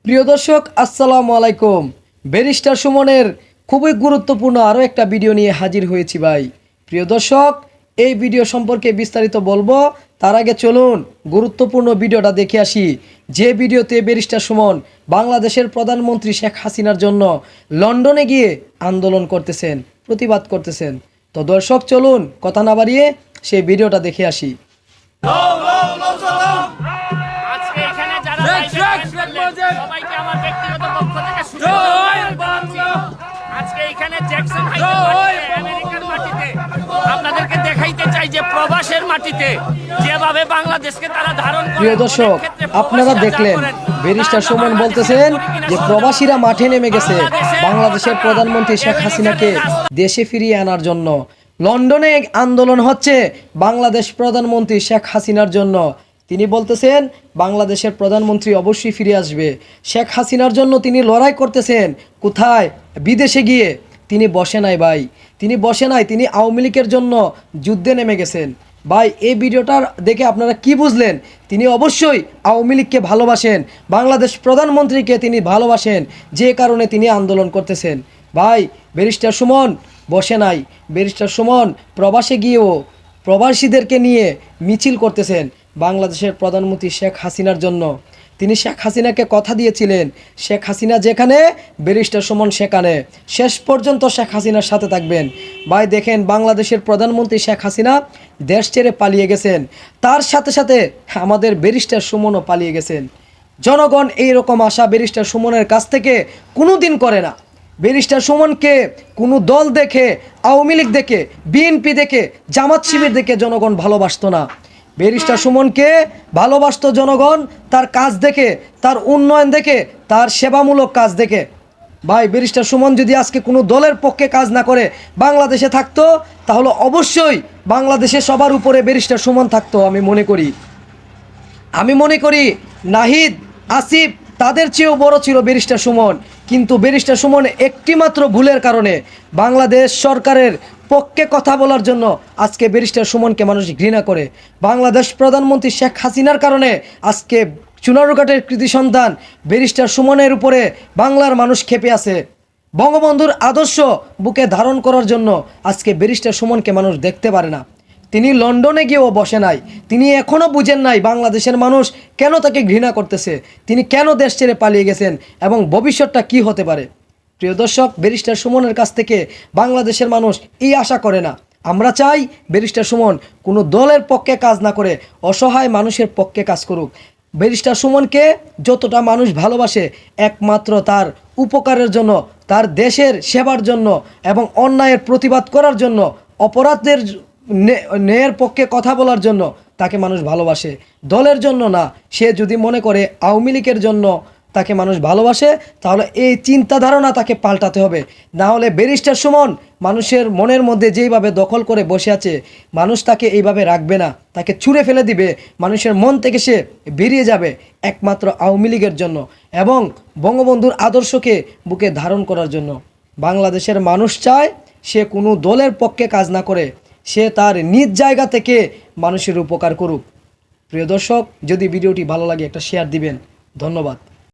প্রিয় দর্শক আসসালামু আলাইকুম। ব্যারিস্টার সুমনের খুবই গুরুত্বপূর্ণ আরও একটা ভিডিও নিয়ে হাজির হয়েছি ভাই। প্রিয় দর্শক, এই ভিডিও সম্পর্কে বিস্তারিত বলবো, তার আগে চলুন গুরুত্বপূর্ণ ভিডিওটা দেখে আসি। যে ভিডিওতে ব্যারিস্টার সুমন বাংলাদেশের প্রধানমন্ত্রী শেখ হাসিনার জন্য লন্ডনে গিয়ে আন্দোলন করতেছেন, প্রতিবাদ করতেছেন। তো দর্শক চলুন কথা না বাড়িয়ে সেই ভিডিওটা দেখে আসি। আজকে এখানে যারা সবাইকে আমার ব্যক্তিগত পক্ষ থেকে শুভেচ্ছা জানাচ্ছি। আজকে এখানে জ্যাকসন হাইটের আমেরিকার মাটিতে আপনাদেরকে দেখাইতে চাই যে প্রবাসের মাটিতে যেভাবে বাংলাদেশকে তারা ধারণ করে। প্রিয় দর্শক, আপনারা দেখলেন ব্যারিস্টার সুমন বলতেছেন যে প্রবাসীরা মাঠে নেমে গেছে বাংলাদেশের প্রধানমন্ত্রী শেখ হাসিনাকে দেশে ফিরিয়ে আনার জন্য। লন্ডনে আন্দোলন হচ্ছে বাংলাদেশ প্রধানমন্ত্রী শেখ হাসিনার জন্য। তিনি বলতেছেন বাংলাদেশের প্রধানমন্ত্রী অবশ্যই ফিরে আসবে। শেখ হাসিনার জন্য তিনি লড়াই করতেছেন। কোথায়? বিদেশে গিয়ে। তিনি বসে নাই ভাই, তিনি বসে নাই, তিনি আওয়ামী লীগের জন্য যুদ্ধে নেমে গেছেন। ভাই, এই ভিডিওটা দেখে আপনারা কি বুঝলেন? তিনি অবশ্যই আওয়ামী লীগকে ভালোবাসেন, বাংলাদেশ প্রধানমন্ত্রীকে তিনি ভালোবাসেন, যে কারণে তিনি আন্দোলন করতেছেন। ভাই, ব্যারিস্টার সুমন বসে নাই, ব্যারিস্টার সুমন প্রবাসে গিয়েও প্রবাসীদেরকে নিয়ে মিছিল করতেছেন বাংলাদেশের প্রধানমন্ত্রী শেখ হাসিনার জন্য। তিনি শেখ হাসিনাকে কথা দিয়েছিলেন, শেখ হাসিনা যেখানে ব্যারিস্টার সুমন সেখানে। শেষ পর্যন্ত শেখ হাসিনার সাথে থাকবেন। ভাই দেখেন, বাংলাদেশের প্রধানমন্ত্রী শেখ হাসিনা দেশ ছেড়ে পালিয়ে গেছেন, তার সাথে সাথে আমাদের ব্যারিস্টার সুমনও পালিয়ে গেছেন। জনগণ এইরকম আশা ব্যারিস্টার সুমনের কাছ থেকে কোনো দিন করে না। ব্যারিস্টার সুমনকে কোনো দল দেখে, আওয়ামী লীগ দেখে, বিএনপি দেখে, জামাত শিবির দেখে জনগণ ভালোবাসতো না। ব্যারিস্টার সুমনকে ভালোবাসতো জনগণ তার কাজ দেখে, তার উন্নয়ন দেখে, তার সেবামূলক কাজ দেখে। ভাই, ব্যারিস্টার সুমন যদি আজকে কোনো দলের পক্ষে কাজ না করে বাংলাদেশে থাকতো, তাহলে অবশ্যই বাংলাদেশে সবার উপরে ব্যারিস্টার সুমন থাকতো। আমি মনে করি নাহিদ, আসিফ তাদের চেয়েও বড় ছিল ব্যারিস্টার সুমন। কিন্তু ব্যারিস্টার সুমন একটিমাত্র ভুলের কারণে বাংলাদেশ সরকারের পক্ষে কথা বলার জন্য আজকে ব্যারিস্টার সুমনকে মানুষ ঘৃণা করে। বাংলাদেশ প্রধানমন্ত্রী শেখ হাসিনার কারণে আজকে চুনারুঘাটের কৃতি সন্তান ব্যারিস্টার সুমনের উপরে বাংলার মানুষ ক্ষেপে আছে। বঙ্গবন্ধুর আদর্শ বুকে ধারণ করার জন্য আজকে ব্যারিস্টার সুমনকে মানুষ দেখতে পারে না। তিনি লন্ডনে গিয়েও বসে নাই। তিনি এখনও বুঝেন নাই বাংলাদেশের মানুষ কেন তাকে ঘৃণা করতেছে, তিনি কেন দেশ ছেড়ে পালিয়ে গেছেন এবং ভবিষ্যৎটা কি হতে পারে। প্রিয় দর্শক, ব্যারিস্টার সুমনের কাছ থেকে বাংলাদেশের মানুষ এই আশা করে না। আমরা চাই ব্যারিস্টার সুমন কোনো দলের পক্ষে কাজ না করে অসহায় মানুষের পক্ষে কাজ করুক। ব্যারিস্টার সুমনকে যতটা মানুষ ভালোবাসে একমাত্র তার উপকারের জন্য, তার দেশের সেবার জন্য এবং অন্যায়ের প্রতিবাদ করার জন্য, অপরাধের ন্যায়ের পক্ষে কথা বলার জন্য তাকে মানুষ ভালোবাসে, দলের জন্য না। সে যদি মনে করে আওয়ামী লীগের জন্য তাকে মানুষ ভালোবাসে, তাহলে এই চিন্তা ধারণা তাকে পাল্টাতে হবে। না হলে ব্যারিস্টার সুমন মানুষের মনের মধ্যে যেইভাবে দখল করে বসে আছে, মানুষ তাকে এইভাবে রাখবে না, তাকে ছুঁড়ে ফেলে দিবে। মানুষের মন থেকে সে বেরিয়ে যাবে একমাত্র আওয়ামী লীগের জন্য এবং বঙ্গবন্ধুর আদর্শকে বুকে ধারণ করার জন্য। বাংলাদেশের মানুষ চায় সে কোনো দলের পক্ষে কাজ না করে, সে তার নিজ জায়গা থেকে মানুষের উপকার করুক। প্রিয় দর্শক, যদি ভিডিওটি ভালো লাগে একটা শেয়ার দিবেন। ধন্যবাদ।